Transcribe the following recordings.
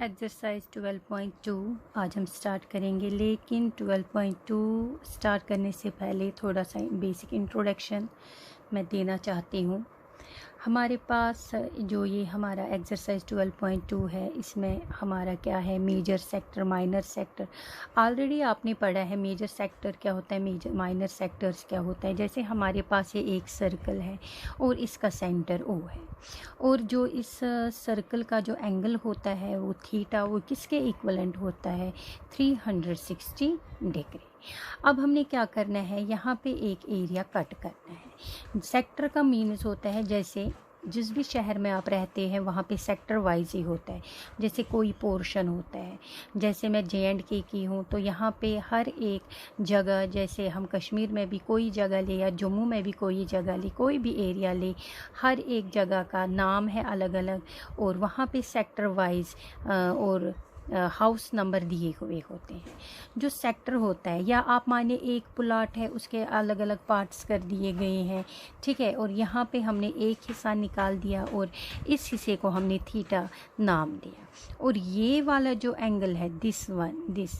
Exercise 12.2 आज हम start करेंगे, लेकिन 12.2 स्टार्ट करने से पहले थोड़ा सा बेसिक इंट्रोडक्शन मैं देना चाहती हूँ। हमारे पास जो ये हमारा एक्सरसाइज 12.2 है, इसमें हमारा क्या है, major sector, minor sector. Already आपने पढ़ा है मेजर सेक्टर क्या होता है, मेजर माइनर सेक्टर्स क्या होता है। जैसे हमारे पास ये एक सर्कल है और इसका सेंटर ओ है, और जो इस सर्कल का जो एंगल होता है वो थीटा, वो किसके इक्वलेंट होता है, 360 डिग्री। अब हमने क्या करना है, यहाँ पे एक एरिया कट करना है। सेक्टर का मीन्स होता है, जैसे जिस भी शहर में आप रहते हैं वहाँ पे सेक्टर वाइज ही होता है। जैसे कोई पोर्शन होता है, जैसे मैं JNK की हूँ तो यहाँ पे हर एक जगह, जैसे हम कश्मीर में भी कोई जगह ले या जम्मू में भी कोई जगह ले, कोई भी एरिया ले, हर एक जगह का नाम है अलग अलग, और वहाँ पे सेक्टर वाइज और हाउस नंबर दिए हुए होते हैं। जो सेक्टर होता है, या आप माने एक प्लॉट है उसके अलग अलग पार्ट्स कर दिए गए हैं, ठीक है, और यहाँ पे हमने एक हिस्सा निकाल दिया और इस हिस्से को हमने थीटा नाम दिया। और ये वाला जो एंगल है, दिस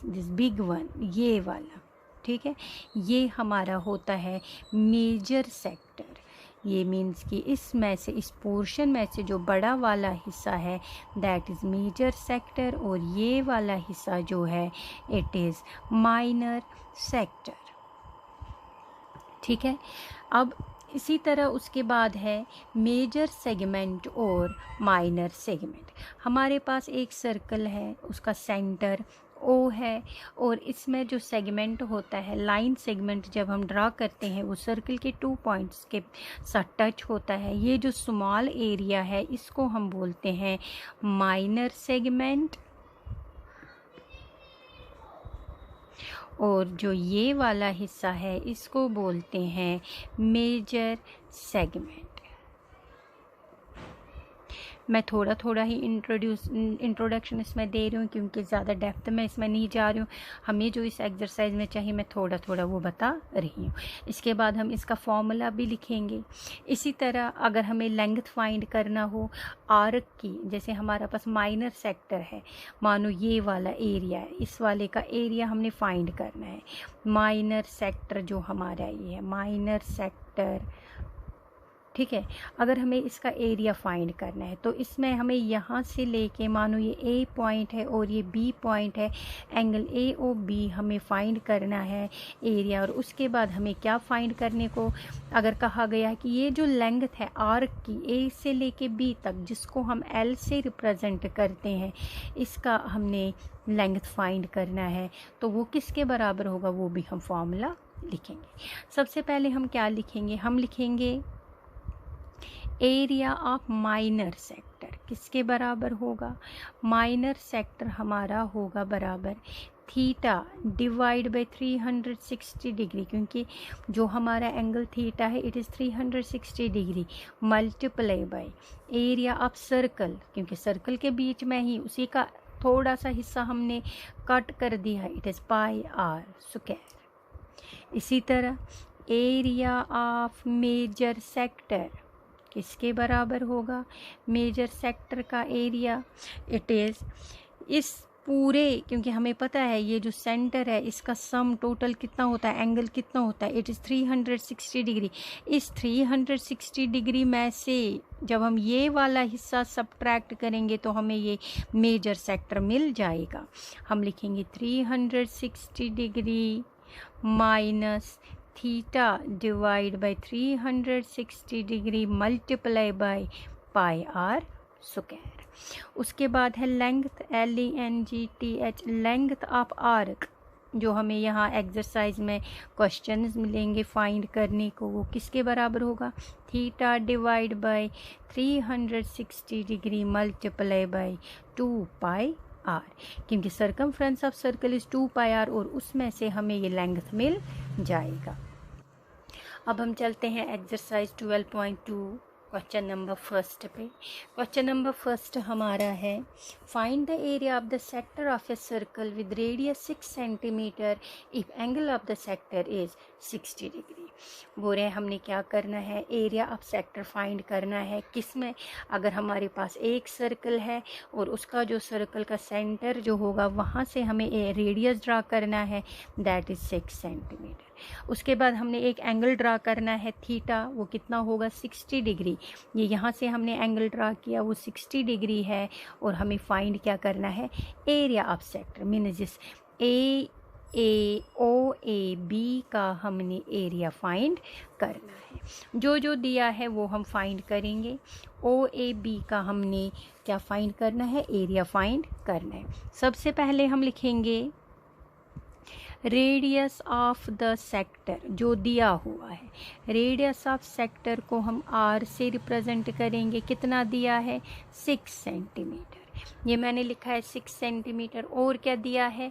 बिग वन, ये वाला, ठीक है, ये हमारा होता है मेजर सेक्टर। ये मीन्स कि इसमें से, इस पोर्शन में से जो बड़ा वाला हिस्सा है दैट इज़ मेजर सेक्टर, और ये वाला हिस्सा जो है इट इज़ माइनर सेक्टर, ठीक है। अब इसी तरह उसके बाद है मेजर सेगमेंट और माइनर सेगमेंट। हमारे पास एक सर्कल है, उसका सेंटर ओ है, और इसमें जो सेगमेंट होता है, लाइन सेगमेंट जब हम ड्रा करते हैं वो सर्कल के 2 पॉइंट्स के साथ टच होता है। ये जो स्मॉल एरिया है इसको हम बोलते हैं माइनर सेगमेंट, और जो ये वाला हिस्सा है इसको बोलते हैं मेजर सेगमेंट। मैं थोड़ा थोड़ा ही इंट्रोडक्शन इसमें दे रही हूँ, क्योंकि ज़्यादा डेप्थ में इसमें नहीं जा रही हूँ। हमें जो इस एक्सरसाइज में चाहिए मैं थोड़ा थोड़ा वो बता रही हूँ। इसके बाद हम इसका फॉर्मूला भी लिखेंगे। इसी तरह अगर हमें लेंथ फाइंड करना हो आर्क की, जैसे हमारा पास माइनर सेक्टर है, मानो ये वाला एरिया है, इस वाले का एरिया हमने फाइंड करना है। माइनर सेक्टर जो हमारा ये है माइनर सेक्टर, ठीक है। अगर हमें इसका एरिया फाइंड करना है तो इसमें हमें यहाँ से लेके, मानो ये A पॉइंट है और ये B पॉइंट है, एंगल AOB हमें फाइंड करना है एरिया। और उसके बाद हमें क्या फाइंड करने को अगर कहा गया कि ये जो लेंथ है आर्क की A से लेके B तक, जिसको हम L से रिप्रेजेंट करते हैं, इसका हमने लेंथ फाइंड करना है, तो वो किसके बराबर होगा वो भी हम फॉर्मूला लिखेंगे। सबसे पहले हम क्या लिखेंगे, हम लिखेंगे एरिया ऑफ माइनर सेक्टर किसके बराबर होगा, माइनर सेक्टर हमारा होगा बराबर थीटा डिवाइड बाई 360 डिग्री, क्योंकि जो हमारा एंगल थीटा है it is 360 degree, multiply by area of circle, क्योंकि सर्कल के बीच में ही उसी का थोड़ा सा हिस्सा हमने कट कर दिया, it is pi r square. इसी तरह एरिया ऑफ मेजर सेक्टर किसके बराबर होगा, मेजर सेक्टर का एरिया इट इज़ इस पूरे, क्योंकि हमें पता है ये जो सेंटर है इसका सम टोटल कितना होता है, एंगल कितना होता है, इट इज़ 360 डिग्री। इस 360 डिग्री में से जब हम ये वाला हिस्सा सब्ट्रैक्ट करेंगे तो हमें ये मेजर सेक्टर मिल जाएगा। हम लिखेंगे 360 degree minus theta divide by 360 degree multiply by pi r square. उसके बाद है length, LENGTH, length of arc, जो हमें यहाँ एक्सरसाइज में क्वेश्चंस मिलेंगे फाइंड करने को, वो किसके बराबर होगा, theta divide by 360 degree multiply by 2 pi r, क्योंकि circumference of circle is 2 pi r, और उसमें से हमें ये लेंथ मिल जाएगा। अब हम चलते हैं एक्सरसाइज 12.2 क्वेश्चन नंबर फर्स्ट पे। क्वेश्चन नंबर फर्स्ट हमारा है, find the area of the sector of a circle with radius 6 centimetre if angle of the sector is 60 degree. बोल रहे हैं हमने क्या करना है, एरिया ऑफ सेक्टर फाइंड करना है। किस में, अगर हमारे पास एक सर्कल है और उसका जो सर्कल का सेंटर जो होगा वहाँ से हमें रेडियस ड्रा करना है, दैट इज़ 6 सेंटीमीटर। उसके बाद हमने एक एंगल ड्रा करना है थीटा, वो कितना होगा 60 डिग्री। ये यहाँ से हमने एंगल ड्रा किया, वो 60 डिग्री है। और हमें फाइंड क्या करना है, एरिया ऑफ सेक्टर, मीन जिस ओ ए बी का हमने एरिया फाइंड करना है। जो जो दिया है वो हम फाइंड करेंगे। ओ ए बी का हमने क्या फाइंड करना है, एरिया फाइंड करना है। सबसे पहले हम लिखेंगे रेडियस ऑफ द सेक्टर, जो दिया हुआ है रेडियस ऑफ सेक्टर को हम आर से रिप्रेजेंट करेंगे। कितना दिया है, 6 सेंटीमीटर। ये मैंने लिखा है 6 सेंटीमीटर। और क्या दिया है,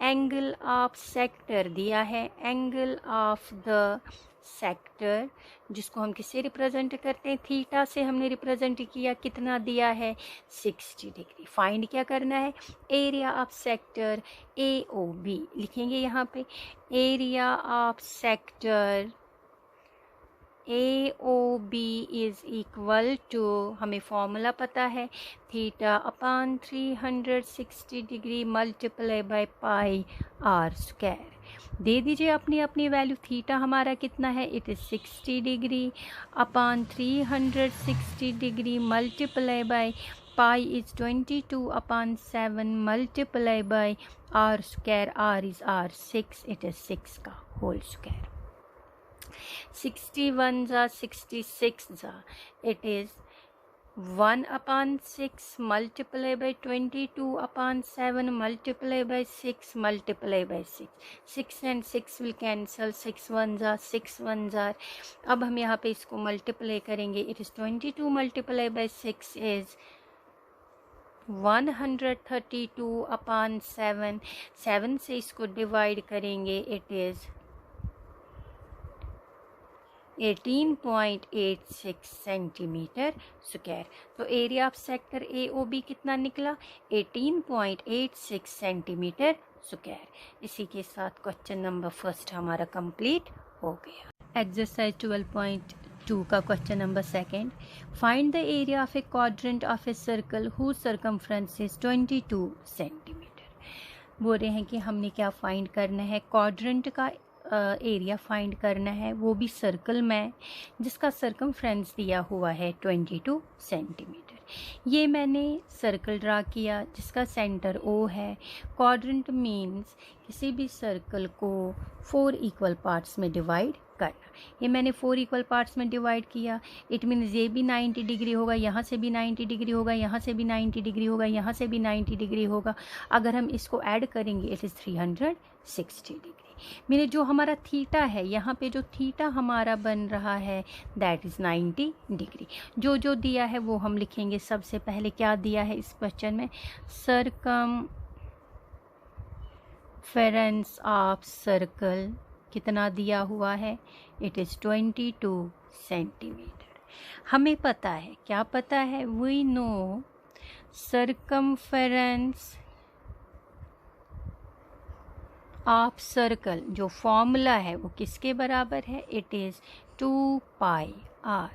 एंगल ऑफ सेक्टर दिया है, एंगल ऑफ द सेक्टर जिसको हम किससे रिप्रेजेंट करते हैं, थीटा से हमने रिप्रेजेंट किया। कितना दिया है, 60 डिग्री। फाइंड क्या करना है, area of sector A O B लिखेंगे यहाँ पे। Area of sector A O B is equal to, हमें फॉर्मूला पता है, theta upon 360 degree multiply by pi r square. दे दीजिए अपनी अपनी वैल्यू। थीटा हमारा कितना है, it is 60 degree upon 360 degree multiply by pi is 22 upon 7 multiply by r square. R is r 6, it is 6 का होल स्क्वायर। 61 जा 66 जा, it is 1 upon 6 multiply by 22 upon 7 multiply by 6 multiply by 6. 6 and 6 will cancel, 6 1 जा 6 1 जा। अब हम यहाँ पे इसको मल्टीप्लाई करेंगे, it is 22 multiply by 6 is 132 upon 7। 7 से इसको डिवाइड करेंगे, it is 18.86 सेंटीमीटर स्क्वायर। तो area of sector A O B कितना निकला, 18.86 सेंटीमीटर स्क्वायर। इसी के साथ क्वेश्चन नंबर फर्स्ट हमारा कंप्लीट हो गया। एक्सरसाइज 12.2 का question number second, find the area of a quadrant of a circle whose circumference is 22 centimetre. बोल रहे हैं कि हमने क्या फाइंड करना है, क्वाड्रेंट का एरिया फाइंड करना है, वो भी सर्कल में जिसका सरकमफ्रेंस दिया हुआ है 22 सेंटीमीटर। ये मैंने सर्कल ड्रा किया जिसका सेंटर ओ है। क्वाड्रेंट मीन्स किसी भी सर्कल को 4 इक्वल पार्ट्स में डिवाइड करना। ये मैंने 4 इक्वल पार्ट्स में डिवाइड किया। इट मीन्स ये भी 90 डिग्री होगा, यहाँ से भी 90 डिग्री होगा, यहाँ से भी 90 डिग्री होगा, यहाँ से भी 90 डिग्री होगा। अगर हम इसको ऐड करेंगे इट इज़ 360 डिग्री। मेरे जो हमारा थीटा है, यहाँ पे जो थीटा हमारा बन रहा है दैट इज़ 90 डिग्री। जो जो दिया है वो हम लिखेंगे। सबसे पहले क्या दिया है इस क्वेश्चन में, सरकमफेरेंस ऑफ सर्कल कितना दिया हुआ है, इट इज़ 22 सेंटीमीटर। हमें पता है, क्या पता है, we know circumference of circle, जो फॉर्मूला है वो किसके बराबर है, इट इज़ 2 पाई आर।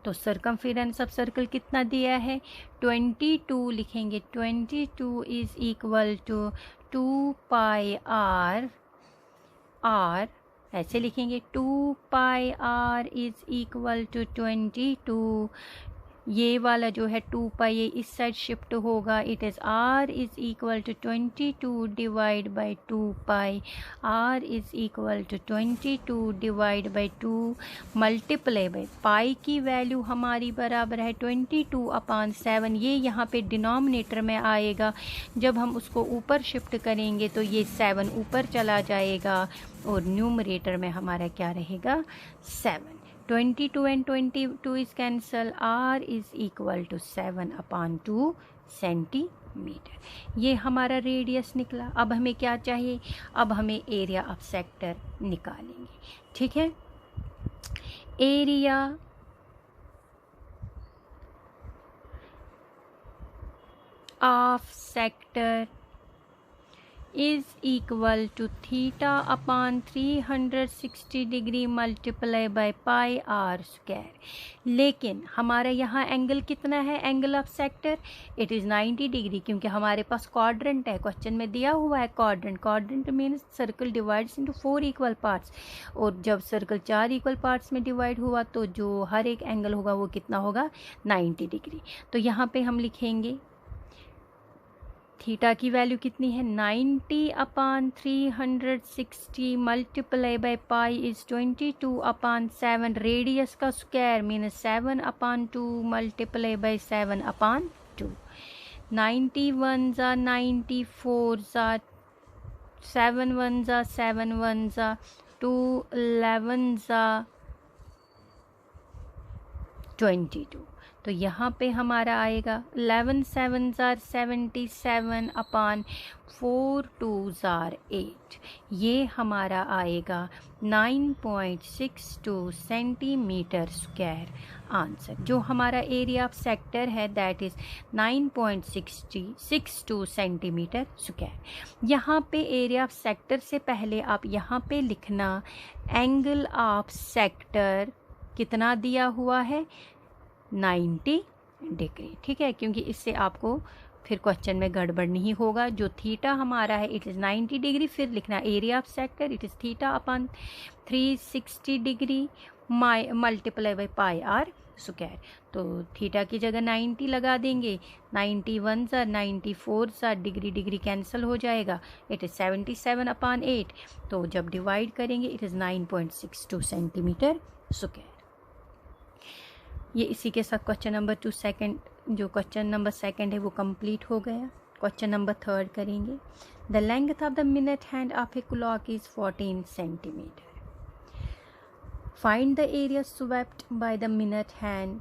तो सरकमफेरेंस ऑफ सर्कल कितना दिया है, 22 लिखेंगे। 22 is equal to 2 pi r. R ऐसे लिखेंगे, 2 pi r is equal to 22। ये वाला जो है 2 पाई ये इस साइड शिफ्ट होगा, it is r is equal to 22 divide by 2 pi. R is equal to 22 divide by 2 multiply by pi की वैल्यू हमारी बराबर है 22 अपॉन 7। ये यहाँ पे डिनोमिनेटर में आएगा। जब हम उसको ऊपर शिफ्ट करेंगे तो ये 7 ऊपर चला जाएगा और न्यूमरेटर में हमारा क्या रहेगा, 7। 22 and 22 is cancel, r is equal to 7 upon 2 centimetre. ये हमारा रेडियस निकला। अब हमें क्या चाहिए, अब हमें एरिया ऑफ सेक्टर निकालेंगे। ठीक है, area of sector is equal to theta upon 360 degree multiply by pi r square. लेकिन हमारा यहाँ एंगल कितना है, angle of sector it is 90 degree, क्योंकि हमारे पास क्वाड्रेंट है, क्वेश्चन में दिया हुआ है quadrant. Quadrant means circle divides into 4 equal parts, और जब सर्कल 4 इक्वल पार्ट्स में डिवाइड हुआ तो जो हर एक एंगल होगा वो कितना होगा, 90 डिग्री। तो यहाँ पे हम लिखेंगे थीटा की वैल्यू कितनी है, 90 upon 360 multiply by pi is 22 upon 7, radius का square means 7 upon 2 multiply by 7 upon 2। 91 ज़ा 94 ज़ा 7 1 ज़ा 7 1 ज़ा 2 11 ज़ा 22। तो यहाँ पे हमारा आएगा 11 7 ज़ार 77 अपान 4 2 ज़ार 8, ये हमारा आएगा 9.62 सेंटीमीटर स्क्वायर आंसर। जो हमारा एरिया ऑफ सेक्टर है दैट इज़ 9.62 सेंटीमीटर स्क्वायर। यहाँ पे एरिया ऑफ सेक्टर से पहले आप यहाँ पे लिखना एंगल ऑफ सेक्टर कितना दिया हुआ है, 90 डिग्री, ठीक है, क्योंकि इससे आपको फिर क्वेश्चन में गड़बड़ नहीं होगा। जो थीटा हमारा है इट इज़ 90 डिग्री, फिर लिखना area of sector it is theta upon 360 degree multiply by pi r square. तो थीटा की जगह 90 लगा देंगे, 91 सा 94 सा डिग्री डिग्री कैंसिल हो जाएगा, इट इज़ 77 अपान 8। तो जब डिवाइड करेंगे इट इज़ 9.62 सेंटीमीटर स्क्वायर। ये इसी के साथ क्वेश्चन नंबर 2 सेकंड, जो क्वेश्चन नंबर सेकंड है वो कंप्लीट हो गया। क्वेश्चन नंबर 3 करेंगे। The length of the minute hand of a clock is 14 centimetre. Find the area swept by the minute hand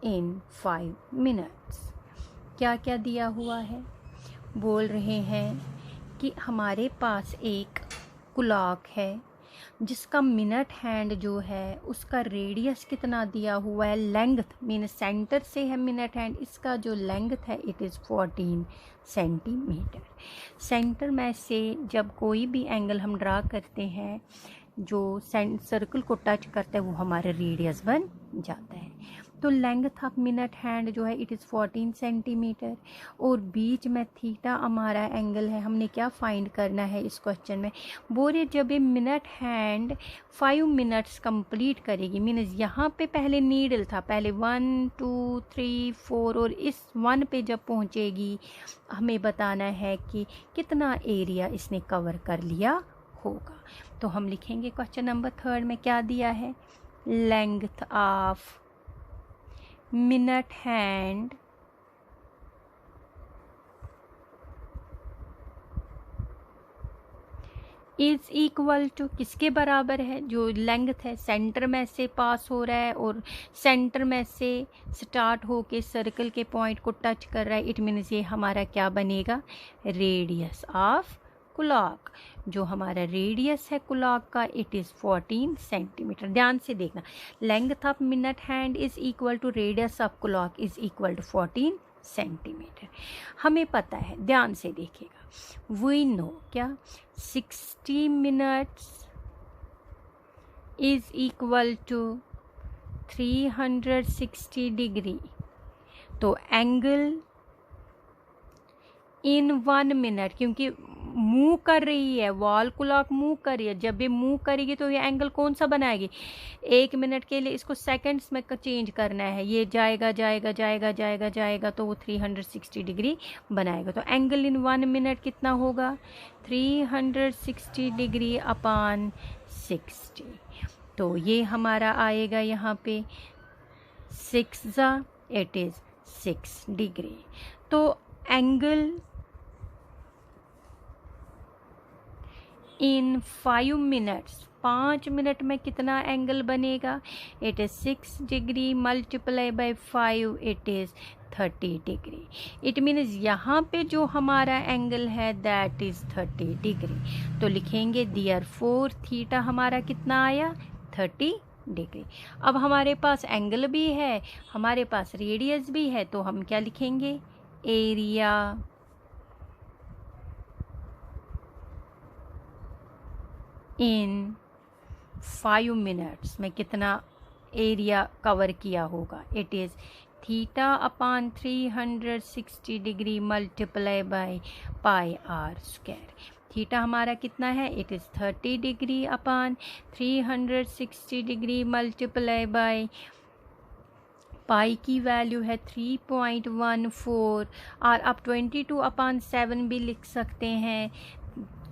in 5 minutes. क्या क्या दिया हुआ है, बोल रहे हैं कि हमारे पास एक क्लॉक है जिसका मिनट हैंड जो है उसका रेडियस कितना दिया हुआ है, लेंथ मीन सेंटर से है मिनट हैंड, इसका जो लेंथ है इट इज़ 14 सेंटीमीटर। सेंटर में से जब कोई भी एंगल हम ड्रा करते हैं जो सर्कल को टच करता है वो हमारा रेडियस बन जाता है। तो लेंथ ऑफ मिनट हैंड जो है इट इज़ 14 सेंटीमीटर, और बीच में थीटा हमारा एंगल है। हमने क्या फाइंड करना है इस क्वेश्चन में, बोले जब ये मिनट हैंड 5 मिनट्स कंप्लीट करेगी, मीन्स यहाँ पे पहले नीडल था, पहले 1 2 3 4, और इस 1 पे जब पहुँचेगी हमें बताना है कि कितना एरिया इसने कवर कर लिया होगा। तो हम लिखेंगे क्वेश्चन नंबर 3 में क्या दिया है, length of minute hand is equal to, किसके बराबर है, जो लेंथ है सेंटर में से पास हो रहा है और सेंटर में से स्टार्ट होके सर्कल के पॉइंट को टच कर रहा है, इट मीन्स ये हमारा क्या बनेगा, रेडियस ऑफ क्लॉक। जो हमारा रेडियस है क्लॉक का इट इज़ 14 सेंटीमीटर। ध्यान से देखना, length of minute hand is equal to radius of clock is equal to 14 centimetre. हमें पता है, ध्यान से देखिएगा, वी नो क्या 60 minutes is equal to 360 degree. तो एंगल इन 1 मिनट, क्योंकि मूव कर रही है, वॉल क्लॉक मूव कर रही है, जब ये मूव करेगी तो ये एंगल कौन सा बनाएगी, 1 मिनट के लिए इसको सेकंड्स में चेंज करना है, ये जाएगा जाएगा जाएगा जाएगा जाएगा तो वो 360 डिग्री बनाएगा। तो एंगल इन 1 मिनट कितना होगा, 360 डिग्री अपान 60। तो ये हमारा आएगा यहाँ पे 6 ज़ा इट इज़ 6 डिग्री। तो एंगल इन 5 मिनट्स, 5 मिनट में कितना एंगल बनेगा, it is 6 degree multiply bye 5 it is 30 degree. It means यहाँ पे जो हमारा एंगल है दैट इज़ 30 डिग्री। तो लिखेंगे देयरफॉर थीटा हमारा कितना आया, 30 डिग्री। अब हमारे पास एंगल भी है, हमारे पास रेडियस भी है, तो हम क्या लिखेंगे, एरिया इन 5 मिनट्स में कितना एरिया कवर किया होगा। It is theta upon 360 degree multiply by pi r square. Theta हमारा कितना है, it is 30 degree upon 360 degree multiply by pi की वैल्यू है 3.14 और आप 22 अपॉन 7 भी लिख सकते हैं,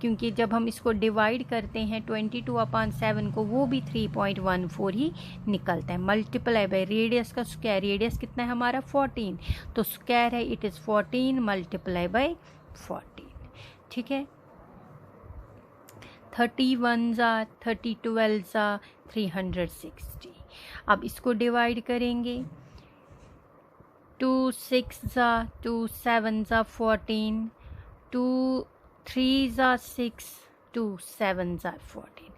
क्योंकि जब हम इसको डिवाइड करते हैं 22 अपॉन 7 को, वो भी 3.14 ही निकलता है। मल्टीप्लाई बाय रेडियस का स्क्वायर, रेडियस कितना है हमारा 14, तो स्क्वायर है इट इज़ 14 मल्टीप्लाई बाय 14। ठीक है, 31 ज़ा 30 12 ज़ा 360। अब इसको डिवाइड करेंगे, 2 6 ज़ा 2 7 ज़ा 14, 2 3 ज़ा 6, 2 7 ज़ा 14,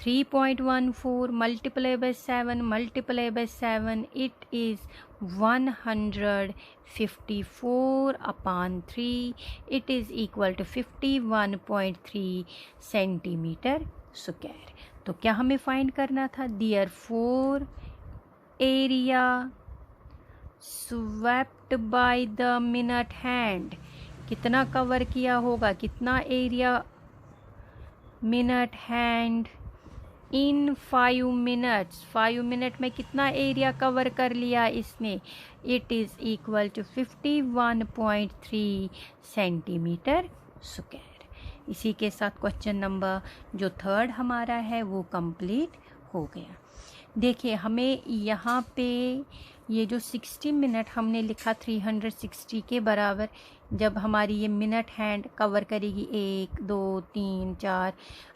3.14 multiply by 7 multiply by 7, it is 154 upon 3, it is equal to 51.3 centimetre square. तो क्या हमें फाइंड करना था, therefore area swept by the minute hand, कितना कवर किया होगा, कितना area minute hand in 5 minutes, 5 minute में कितना एरिया कवर कर लिया इसने, it is equal to 51.3 centimetre square. इसी के साथ क्वेश्चन नंबर जो 3 हमारा है वो कंप्लीट हो गया। देखिए हमें यहाँ पे ये जो 60 मिनट हमने लिखा 360 के बराबर, जब हमारी ये मिनट हैंड कवर करेगी 1 2 3 4,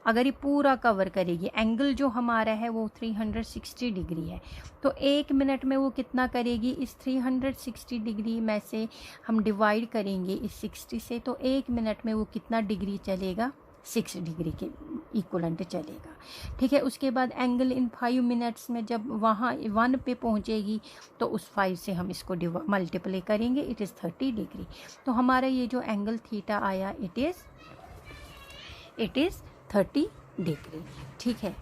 अगर ये पूरा कवर करेगी, एंगल जो हमारा है वो 360 डिग्री है, तो 1 मिनट में वो कितना करेगी, इस 360 डिग्री में से हम डिवाइड करेंगे इस 60 से, तो 1 मिनट में वो कितना डिग्री चलेगा, 6 डिग्री के इक्वलेंट चलेगा। ठीक है, उसके बाद एंगल इन 5 मिनट्स में जब वहाँ 1 पे पहुँचेगी तो उस 5 से हम इसको मल्टीप्लाई करेंगे, इट इज़ 30 डिग्री। तो हमारा ये जो एंगल थीटा आया इट इज़ 30 डिग्री। ठीक है,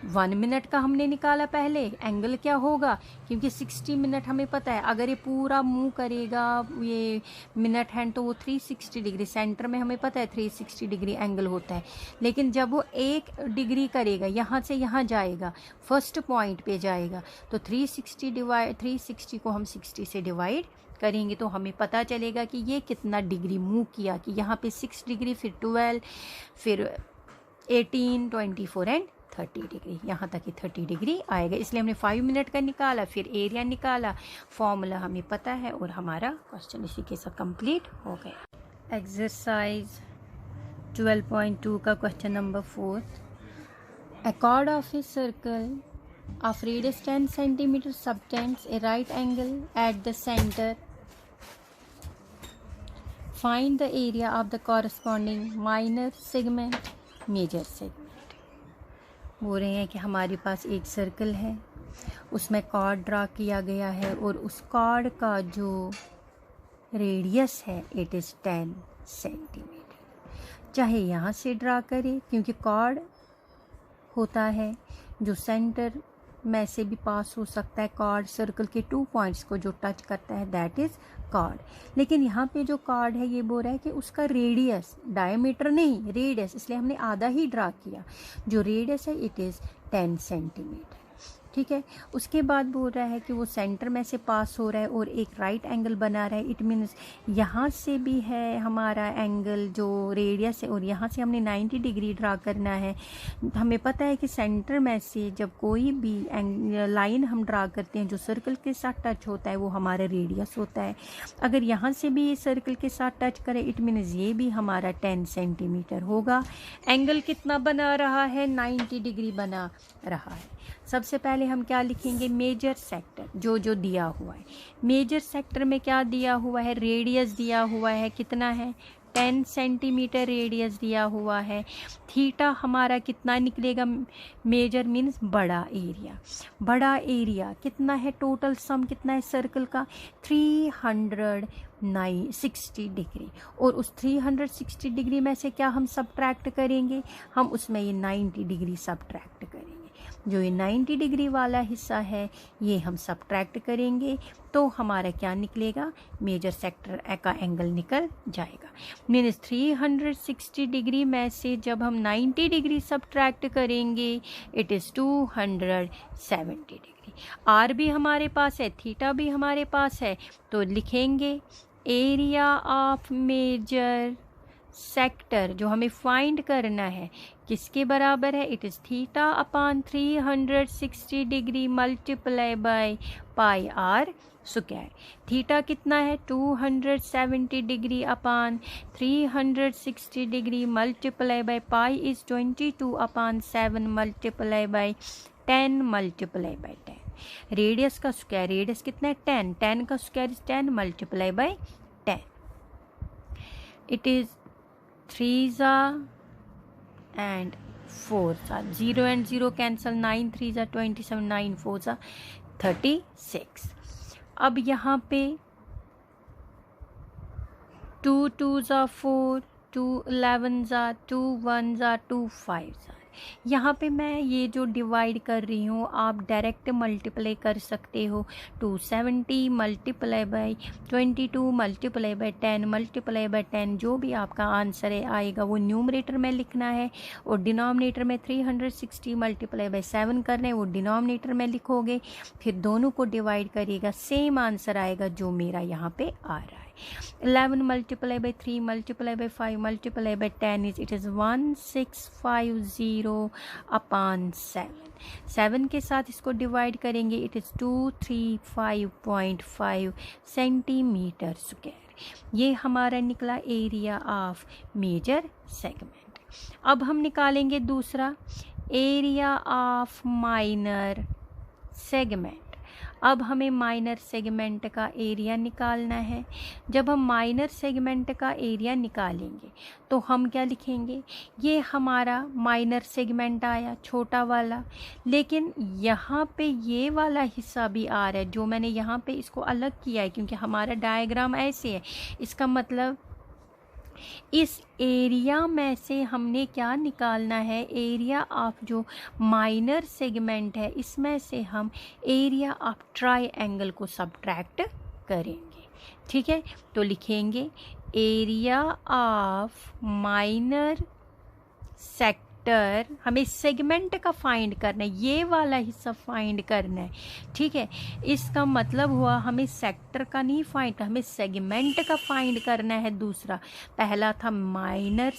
1 मिनट का हमने निकाला पहले, एंगल क्या होगा, क्योंकि 60 मिनट हमें पता है, अगर ये पूरा मूव करेगा ये मिनट हैंड तो वो 360 डिग्री, सेंटर में हमें पता है 360 डिग्री एंगल होता है, लेकिन जब वो 1 डिग्री करेगा, यहाँ से यहाँ जाएगा, फर्स्ट पॉइंट पे जाएगा, तो 360 को हम 60 से डिवाइड करेंगे तो हमें पता चलेगा कि ये कितना डिग्री मूव किया, कि यहाँ पे 6 डिग्री, फिर 12, फिर 18, 24 एंड 30 डिग्री, यहाँ तक ही 30 डिग्री आएगा। इसलिए हमने 5 मिनट का निकाला, फिर एरिया निकाला, फॉर्मूला हमें पता है और हमारा क्वेश्चन इसी के साथ कंप्लीट हो गया। एक्सरसाइज 12.2 का question number 4, a chord of a circle of radius 10 cm subtends a right angle at the center. Find the area of the corresponding minor segment, major segment. बोल रहे हैं कि हमारे पास एक सर्कल है, उसमें कॉर्ड ड्रा किया गया है और उस कॉर्ड का जो रेडियस है इट इज़ 10 सेंटीमीटर। चाहे यहाँ से ड्रा करे, क्योंकि कॉर्ड होता है जो सेंटर में से भी पास हो सकता है, कॉर्ड सर्कल के 2 पॉइंट्स को जो टच करता है दैट इज़ कॉर्ड। लेकिन यहाँ पे जो कॉर्ड है ये बोल रहा है कि उसका रेडियस, डायमीटर नहीं रेडियस, इसलिए हमने आधा ही ड्रा किया, जो रेडियस है इट इज़ 10 सेंटीमीटर। ठीक है, उसके बाद बोल रहा है कि वो सेंटर में से पास हो रहा है और एक राइट एंगल बना रहा है, इट मीन्स यहाँ से भी है हमारा एंगल जो रेडियस है और यहाँ से हमने 90 डिग्री ड्रा करना है। हमें पता है कि सेंटर में से जब कोई भी लाइन हम ड्रा करते हैं जो सर्कल के साथ टच होता है वो हमारा रेडियस होता है। अगर यहाँ से भी ये सर्कल के साथ टच करे इट मीन्स ये भी हमारा 10 सेंटीमीटर होगा। एंगल कितना बना रहा है, 90 डिग्री बना रहा है। सबसे पहले हम क्या लिखेंगे, मेजर सेक्टर जो दिया हुआ है। मेजर सेक्टर में क्या दिया हुआ है, रेडियस दिया हुआ है, कितना है 10 सेंटीमीटर रेडियस दिया हुआ है। थीटा हमारा कितना निकलेगा, मेजर मीन्स बड़ा एरिया। बड़ा एरिया कितना है, टोटल सम कितना है सर्कल का 360 डिग्री। और उस 360 डिग्री में से क्या हम सब्ट्रैक्ट करेंगे, हम उसमें ये 90 डिग्री सब्ट्रैक्ट करेंगे। जो ये 90 डिग्री वाला हिस्सा है ये हम सब्ट्रैक्ट करेंगे तो हमारा क्या निकलेगा, मेजर सेक्टर का एंगल निकल जाएगा। मीन्स 360 डिग्री में से जब हम 90 डिग्री सब्ट्रैक्ट करेंगे इट इज़ 270 डिग्री। आर भी हमारे पास है, थीटा भी हमारे पास है, तो लिखेंगे एरिया ऑफ मेजर सेक्टर जो हमें फाइंड करना है किसके बराबर है, it is theta upon 360 degree multiply by pi r square. Theta कितना है 270 degree upon 360 degree multiply by pi is 22 upon 7 multiply by 10 multiply by 10। Radius का स्क्वायर, रेडियस कितना है 10, 10 का square is 10 multiply by 10। It is 3 and 4 0 and 0 cancel, 9 3 27, 9 4 36। अब यहाँ पे 2 2 4, 2 11 2 1 2 5। यहाँ पे मैं ये जो डिवाइड कर रही हूँ आप डायरेक्ट मल्टीप्लाई कर सकते हो। 270 multiply by 22 multiply by 10 multiply by 10, जो भी आपका आंसर है आएगा वो न्यूमरेटर में लिखना है और डिनोमिनेटर में 360 मल्टीप्लाई बाय 7 करना है, वो डिनोमिनेटर में लिखोगे, फिर दोनों को डिवाइड करिएगा, सेम आंसर आएगा जो मेरा यहाँ पे आ रहा है। 11 multiply by 3 multiply by 5 multiply by 10 it is 1650 upon 7। 7 के साथ इसको डिवाइड करेंगे इट इज़ 235.5 सेंटीमीटर स्क्वायर। ये हमारा निकला एरिया ऑफ मेजर सेगमेंट। अब हम निकालेंगे दूसरा एरिया ऑफ माइनर सेगमेंट। अब हमें माइनर सेगमेंट का एरिया निकालना है। जब हम माइनर सेगमेंट का एरिया निकालेंगे तो हम क्या लिखेंगे, ये हमारा माइनर सेगमेंट आया छोटा वाला, लेकिन यहाँ पे ये वाला हिस्सा भी आ रहा है जो मैंने यहाँ पे इसको अलग किया है क्योंकि हमारा डायग्राम ऐसे है। इसका मतलब इस एरिया में से हमने क्या निकालना है, एरिया ऑफ जो माइनर सेगमेंट है इसमें से हम एरिया ऑफ ट्रायंगल को सब्ट्रैक्ट करेंगे। ठीक है, तो लिखेंगे एरिया ऑफ माइनर सेक्टर, हमें सेगमेंट का फाइंड करना है, ये वाला हिस्सा फाइंड करना है। ठीक है, इसका मतलब हुआ हमें सेक्टर का नहीं फाइंड, हमें सेगमेंट का फाइंड करना है। दूसरा, पहला था माइनर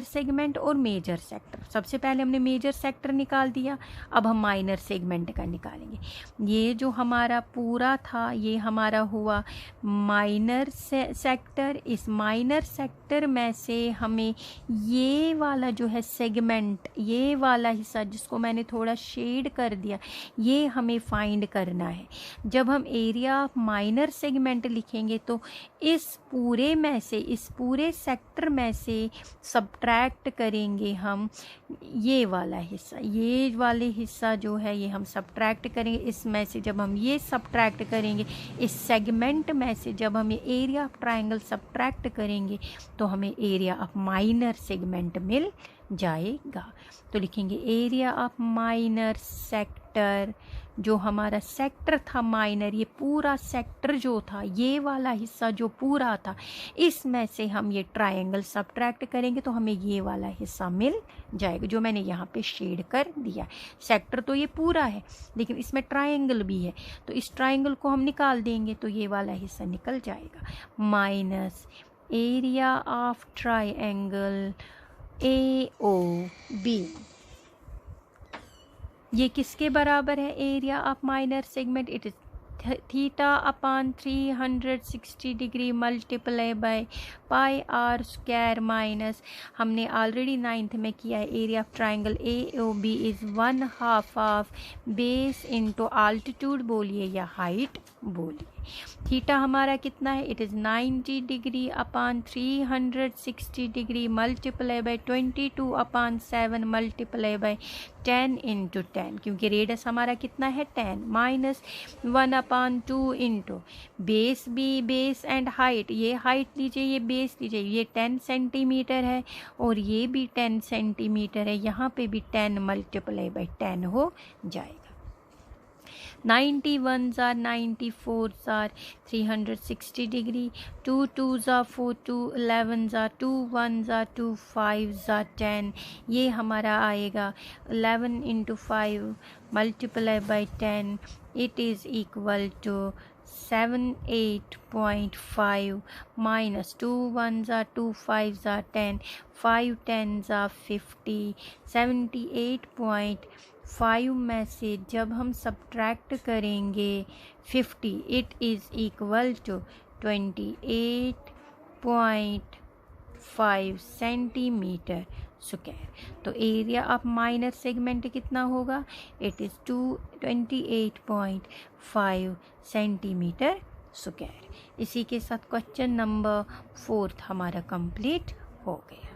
सेगमेंट और मेजर सेक्टर। सबसे पहले हमने मेजर सेक्टर निकाल दिया, अब हम माइनर सेगमेंट का निकालेंगे। ये जो हमारा पूरा था ये हमारा हुआ माइनर सेक्टर। इस माइनर सेक्टर में से हमें ये वाला जो है सेगमेंट, ये वाला हिस्सा जिसको मैंने थोड़ा शेड कर दिया, ये हमें फाइंड करना है। जब हम एरिया ऑफ माइनर सेगमेंट लिखेंगे तो इस पूरे में से, इस पूरे सेक्टर में से सब्ट्रैक्ट करेंगे हम ये वाला हिस्सा, ये वाले हिस्सा जो है ये हम सब्ट्रैक्ट करेंगे। इसमें से जब हम ये सब्ट्रैक्ट करेंगे, इस सेगमेंट में से जब हम ये एरिया ऑफ ट्रायंगल सब्ट्रैक्ट करेंगे तो हमें एरिया ऑफ माइनर सेगमेंट मिल जाएगा। तो लिखेंगे एरिया ऑफ माइनर सेक्टर, जो हमारा सेक्टर था माइनर, ये पूरा सेक्टर जो था, ये वाला हिस्सा जो पूरा था, इसमें से हम ये ट्रायंगल सब्ट्रैक्ट करेंगे तो हमें ये वाला हिस्सा मिल जाएगा जो मैंने यहाँ पे शेड कर दिया। सेक्टर तो ये पूरा है लेकिन इसमें ट्रायंगल भी है, तो इस ट्रायंगल को हम निकाल देंगे तो ये वाला हिस्सा निकल जाएगा। Minus area of triangle AOB, ये किसके बराबर है, area of minor segment, it is theta upon 360 degree multiply by pi r square minus, हमने ऑलरेडी 9th में किया है, area of triangle AOB is 1/2 of base into altitude बोलिए या हाइट बोलिए। थीटा हमारा कितना है, it is 90 degree upon 360 degree multiply by 22/7 multiply by 10 into 10, क्योंकि रेडियस हमारा कितना है 10, माइनस 1/2 इंटू बेस भी, बेस एंड हाइट, ये हाइट लीजिए ये बेस लीजिए, ये 10 सेंटीमीटर है और ये भी 10 सेंटीमीटर है, यहाँ पे भी 10 मल्टीप्लाई बाई 10 हो जाएगा। 90 ones are 94s are 360 degree, 2 2s are 4, 2 11s are 2, 1s are 2, 5s are 10, ये हमारा आएगा 11 into 5 multiply by 10, it is equal to 78.5 minus 2 1s are 2, 5s are 10, 5 10s are 50, 78.5 में से जब हम सब्ट्रैक्ट करेंगे 50, it is equal to 28.5 centimetre square. तो area of minor segment कितना होगा, इट इज़ 28.5 सेंटीमीटर स्क्वायर। इसी के साथ क्वेश्चन नंबर 4 हमारा कंप्लीट हो गया।